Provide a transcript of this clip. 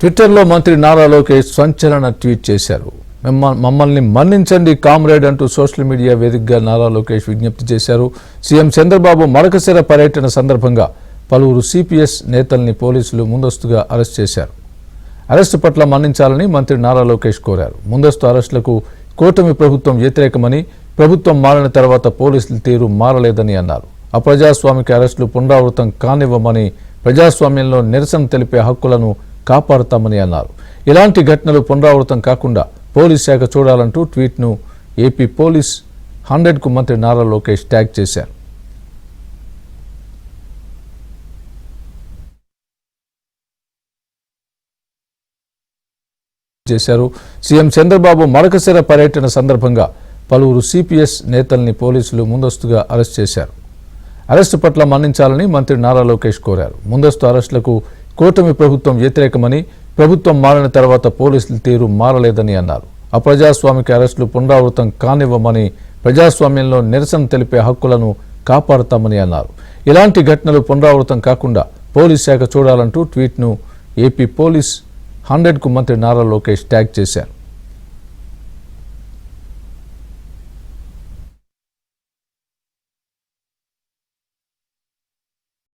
ట్విట్టర్లో మంత్రి నారా లోకేష్ సంచలన ట్వీట్ చేశారు. మమ్మల్ని మన్నించండి కామ్రేడ్ అంటూ సోషల్ మీడియా వేదికగా నారా లోకేష్ విజ్ఞప్తి చేశారు. సీఎం చంద్రబాబు మడకశిర పర్యటన సందర్భంగా పలువురు సిపిఎస్ నేతల్ని పోలీసులు ముందస్తుగా అరెస్ట్ చేశారు. అరెస్టు పట్ల మన్నించాలని మంత్రి నారా లోకేష్ కోరారు. ముందస్తు అరెస్టులకు కూటమి ప్రభుత్వం వ్యతిరేకమని, ప్రభుత్వం మారిన తర్వాత పోలీసుల తీరు మారలేదని అన్నారు. అప్రజాస్వామిక అరెస్టులు పునరావృతం కానివ్వమని, ప్రజాస్వామ్యంలో నిరసన తెలిపే హక్కులను కాపాడుతామని అన్నారు. ఇలాంటి ఘటనలు పునరావృతం కాకుండా పోలీస్ శాఖ చూడాలంటూ ట్వీట్ను ఏపీ పోలీస్ 100కు మంత్రి నారా లోకేష్ ట్యాగ్ చేశారు. సీఎం చంద్రబాబు మడకశిర పర్యటన సందర్భంగా పలువురు సిపిఎస్ నేతల్ని పోలీసులు ముందస్తుగా అరెస్ట్ చేశారు. అరెస్టు పట్ల మన్నించాలని మంత్రి నారా లోకేష్ కోరారు. ముందస్తు అరెస్టులకు కూటమి ప్రభుత్వం వ్యతిరేకమని, ప్రభుత్వం మారిన తర్వాత పోలీసుల తీరు మారలేదని అన్నారు. అప్రజాస్వామిక అరెస్టులు పునరావృతం కానివ్వమని, ప్రజాస్వామ్యంలో నిరసన తెలిపే హక్కులను కాపాడుతామని అన్నారు. ఇలాంటి ఘటనలు పునరావృతం కాకుండా పోలీస్ శాఖ చూడాలంటూ ట్వీట్ను ఏపీ పోలీస్ 100కు మంత్రి నారా లోకేష్ ట్యాగ్ చేశారు.